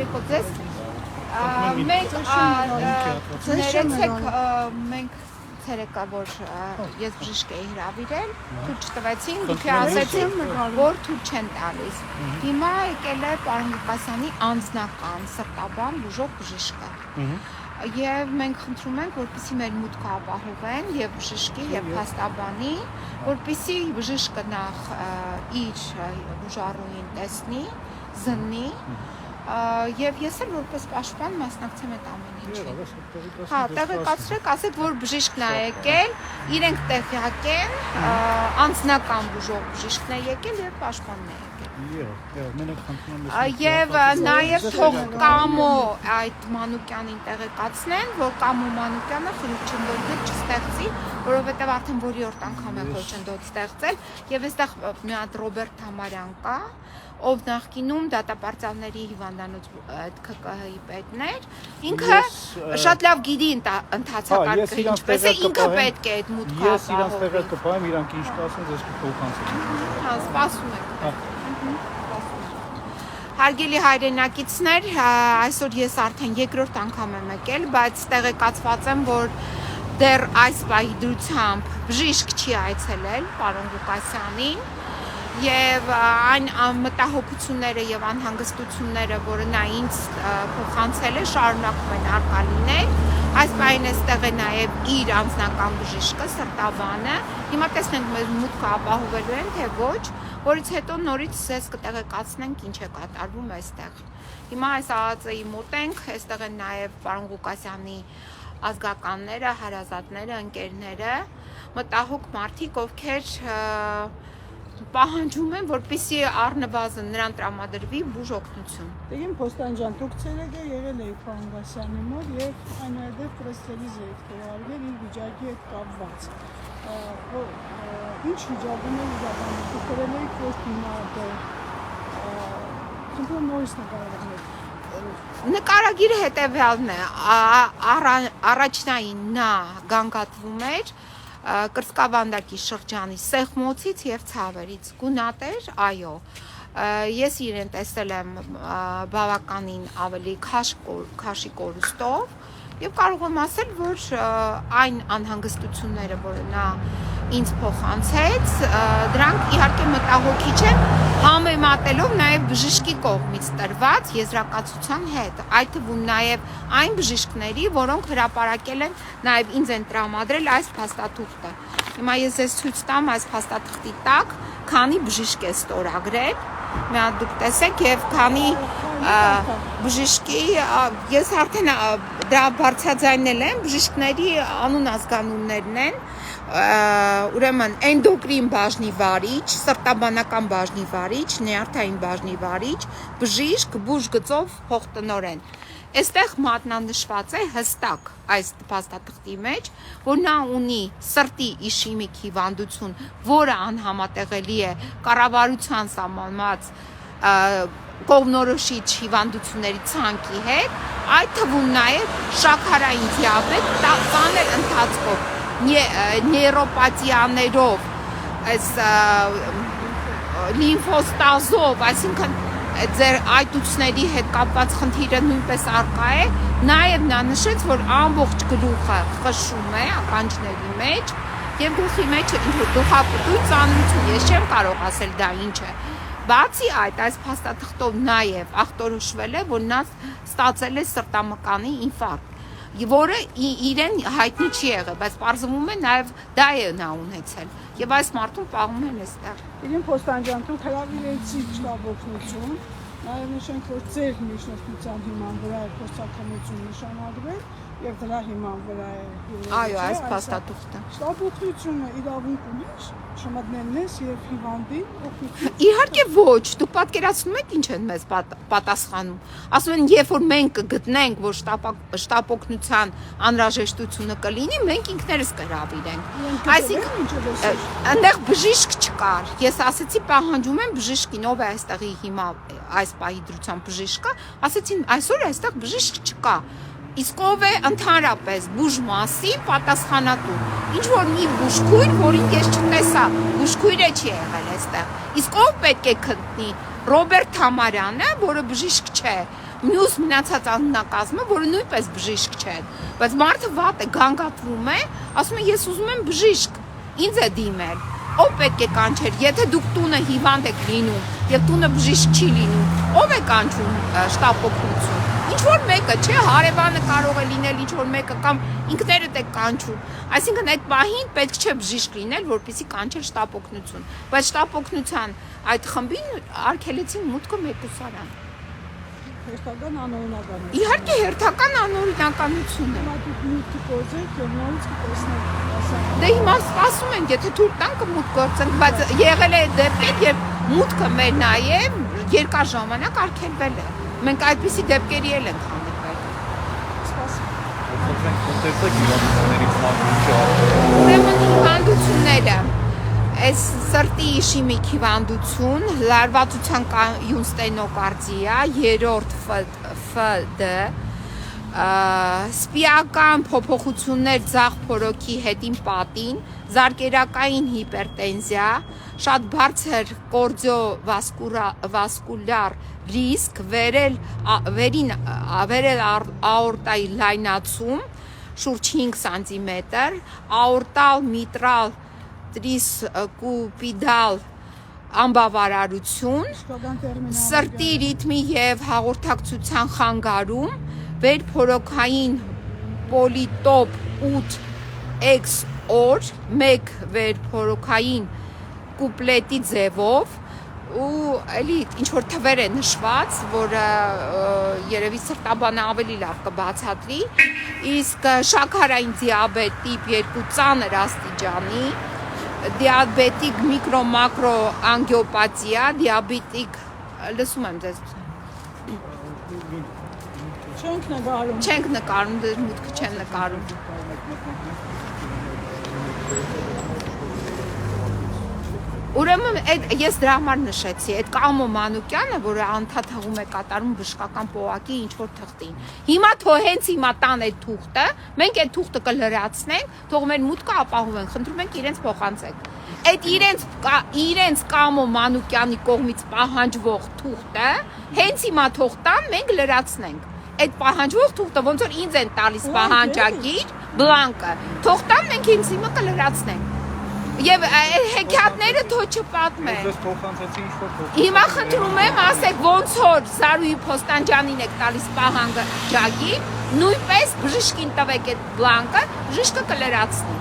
երեկո ձեզ մենք ներեցեք մենք ցերեկա որ ես բժիշկ էի հրավիրել թույլ չտվեցին դուք ասեցին որ թույլ չեն տալիս հիմա եկել է պարոն Ղուկասյանի անձնական սրտաբան բուժող բժիշկը եւ մենք խնդրում ենք որպեսզի մեր մուտքը ապահովեն եւ բժշկի եւ փաստաբանի որպեսզի բժիշկը նախ իր բուժառուին տեսնի զննի Եվ ես էլ որպես պաշտպան մասնակցեմ այդ ամեն ինչին։ Հա, տեղեկացրեք, ասեք, որ բժիշկն է եկել, իրենք տեղյակ են, անձնական բուժող բժիշկն է եկել եւ պաշտպանն է եկել։ Եվ նաեւ թող Կամո այդ Մանուկյանին տեղեկացնեն, որ Կամո Մանուկյանը խոչընդոտ չստեղծի, որովհետեւ արդեն որի օրտ անգամ է խոչընդոտ ստեղծել, եւ այստեղ մի հատ Ռոբերտ Համարյան կա ով նախկինում դատապարտյալների հիվանդանոց ԿԿՀ-ի պետն էր, ինքը շատ լավ գիտի ընթացակարգը ինչպես է, ինքը պետք է այդ մուտքը Ես իրանց տեղը կպայեմ, իրանք ինչ կասեն, ձեզ կփոխանցեմ։ Հա, սպասում եք։ Հարգելի հայրենակիցներ, այսօր ես արդեն երկրորդ անգամ եմ եկել, բայց տեղեկացված եմ, որ դեռ այս պահի դրությամբ բժիշկ չի այցելել պարոն Ղուկասյանին Եվ այն մտահոգությունները եւ անհանգստությունները, որը նա ինձ փոխանցել է, շարունակում են արկա լինել։ Այս պահին էստեղ է նաեւ իր անձնական բժիշկը, սրտաբանը։ Հիմա տեսնենք մեր մուտքը ապահովելու են, թե ոչ, որից հետո նորից ցես կտեղեկացնենք ինչ է կատարվում այստեղ։ Հիմա այս ԱԱԾ-ի մոտ ենք, այստեղ են նաեւ պարոն Ղուկասյանի ազգականները, հարազատները, ընկերները, մտահոգ մարդիկ, ովքեր պահանջում են, որպեսզի առնվազն նրան տրամադրվի բուժ օգնություն։ Դեգին Փոստան ջան, դուք ցերեկը եղել եք պարոն Ղուկասյանի մոտ եւ այնուհետեւ պրեսերիզ եք գրավել իր վիճակի հետ կապված։ Ինչ վիճակում է իրականում, դուք գրել եք ոչ հիմնադե։ Ինչ նորից նկարագրել։ Նկարագիրը հետեւյալն է, առաջնային նա գանգատվում էր Կրծքավանդակի շրջանի Սեղմոցից եւ Ցավերից գունատեր, այո, ես իրեն տեսել եմ բավականին ավելի քաշի կորուստով եւ կարող եմ ասել, որ այն անհանգստությունները, որը նա ինձ փոխանցեց, դրանք իհարկե մտահոգիչ են համեմատելով նաեւ բժշկի կողմից տրված եզրակացության հետ, այդ թվում նաեւ այն բժիշկների, որոնք հրապարակել են նաեւ ինձ են տրամադրել այս փաստաթուղթը։ Հիմա ես ձեզ ցույց տամ այս փաստաթղթի տակ, քանի բժիշկ է ստորագրել, մի հատ դուք տեսեք եւ քանի բժշկի ես արդեն դա բարձրաձայնել եմ, բժիշկների անուն ազգանուններն են, ուրեմն էնդոկրին բաժնի վարիչ, սրտաբանական բաժնի վարիչ, նյարդային բաժնի վարիչ, բժիշկ, բուժգծով փոխտնօրեն։ Այստեղ մատնանշված է հստակ այս փաստաթղթի մեջ, որ նա ունի սրտի իշեմիկ հիվանդություն, որը անհամատեղելի է կառավարության սահմանված կողմնորոշիչ հիվանդությունների ցանկի հետ, այդ թվում նաև շաքարային դիաբետ, ծանր ընթացքով, նեյրոպաթիաներով, լիմֆոստազով, այսինքն ձեր այտուցների հետ կապված խնդիրը նույնպես արկա է, նաև նա նշեց, որ ամբողջ գլուխը խշշում է ականջների մեջ եւ գլխի մեջ գլխապտույտ ծանրություն, ես չեմ կարող ասել դա ինչ է։ Բացի այդ, այս փաստաթղթով նաև ախտորոշվել է, որ նա ստացել է սրտամկանի ինֆարկտ, որը իրեն հայտնի չի եղել, բայց պարզվում է նաև դա է նա ունեցել։ Եվ այս մարդուն պահում են այստեղ։ Իրեն Փոստան ջան, դուք հրավիրեցիք շտաբ օգնություն, նաև նշենք, որ ձեր միջնորդության հիման վրա է փոստակամություն նշանագրել եւ դրա հիման վրա է։ Այո, այս փաստաթուղթը։ Շտաբ օգնությունը իրավունք ունի շմատներնես եւ հիվանդին օգնություն։ Իհարկե ոչ, դուք պատկերացնում եք ինչ են մեզ պատասխանում։ Ասում են, երբ որ մենք կգտնենք, որ շտաբ օգնության անհրաժեշտությունը կլինի, մենք ինքներս կհրավիրենք։ Այսինքն այնտեղ բժիշկ չկար։ Ես ասեցի պահանջում եմ բժիշկին, ով է այստեղի հիմա այս պահի դրությամբ բժիշկը, ասեցին այսօր այստեղ բժիշկ չկա։ Իսկ ով է ընդհանրապես բուժմասի պատասխանատու։ Ինչ որ մի բուժքույր, որին ես չտեսա, բուժքույրը չի եղել այստեղ։ Իսկ ով պետք է գտնի Ռոբերտ Համարյանը, որը բժիշկ չէ, մյուս մնացած աննակազմը, որը նույնպես բժիշկ չեն, բայց մարդը վատ է, գանգատվում է, ասում է ես ուզում եմ բժիշկ, ինձ է դիմել, ով պետք է կանչեր, եթե դուք տունը հիվանդ եք լինում եւ տունը բժիշկ չի լինում, ով է կանչում շտապ օգնություն։ Ինչ որ մեկը, չէ, հարևանը կարող է լինել ինչ որ մեկը կամ ինքներդ եք կանչում։ Այսինքն այդ պահին պետք չէ բժիշկ լինել, որպեսզի կանչել շտապ օգնություն։ Բայց շտապ օգնության այդ խմբին արգելեցին մուտքը մեկուսարան։ Հերթական անօրինական է։ Իհարկե հերթական անօրինականություն է։ Հիմա դուք մուտք գործեք եւ նորից կտեսնեք ասած։ Դե հիմա սպասում ենք, եթե թույլ տան կմուտք գործենք, բայց եղել է դեպքեր, երբ մուտքը մեր նաև երկար ժամանակ արգելվել է։ Մենք այդպիսի դեպքերի էլ ենք հանդիպել։ Խոսենք կոնտեքստը հիվանդություններից մանկություն։ Ուրեմն հիվանդությունները, այս սրտի իշիմիկ հիվանդություն, լարվածության կայուն ստենոկարդիա, երրորդ ՖԴ, սպիական փոփոխություններ ձախ փորոքի հետին պատին, զարկերակային հիպերտենզիա, շատ բարձր կարդիովասկուլյար ռիսկ, վերին աորտայի լայնացում, շուրջ 5 սանտիմետր, աորտալ միտրալ տրիսկուպիդալ անբավարարություն, սրտի ռիթմի և հաղորդակցության խանգարում, վերփորոքային պոլիտոպ 8X օր, 1 վերփորոքային կուպլետի ձևով ու էլի ինչ-որ թվեր է նշված, որը երևի սրտաբանը ավելի լավ կբացատրի, իսկ շաքարային դիաբետ տիպ 2 ծանր աստիճանի, դիաբետիկ միկրո-մակրո անգիոպաթիա, դիաբետիկ, լսում եմ ձեզ, չենք նկարում, դες մուտքը չեն նկարում, ուրեմն ես դրա համար նշեցի, այդ Կամո Մանուկյանը, որը անդադ հղում է կատարում բժշկական պողակի ինչ-որ թղթին, հիմա թող հենց հիմա տան այդ թուղթը, մենք այդ թուղթը կլրացնենք, թող մեր մուտքը ապահովենք, խնդրում ենք իրենց փոխանցեք, այդ իրենց Կամո Մանուկյանի կողմից պահանջվող թուղթը, հենց հիմա թող տան, մենք լրացնենք, այդ պահանջվող թուղթը, ոնց որ ինձ են տալիս պահանջագիր, բլանկը, թող տան, մենք հենց հիմա կլրացնենք, Եվ հեքիաթները թող չպատմեն։ Ես փոխանցեցի ինչ-որ փոխանցում։ Հիմա խնդրում եմ ասեք ոնց որ Զարուհի Փոստանջանին եք տալիս պահանջագիր, նույնպես բժշկին տվեք այդ բլանկը, բժիշկը կլրացնի։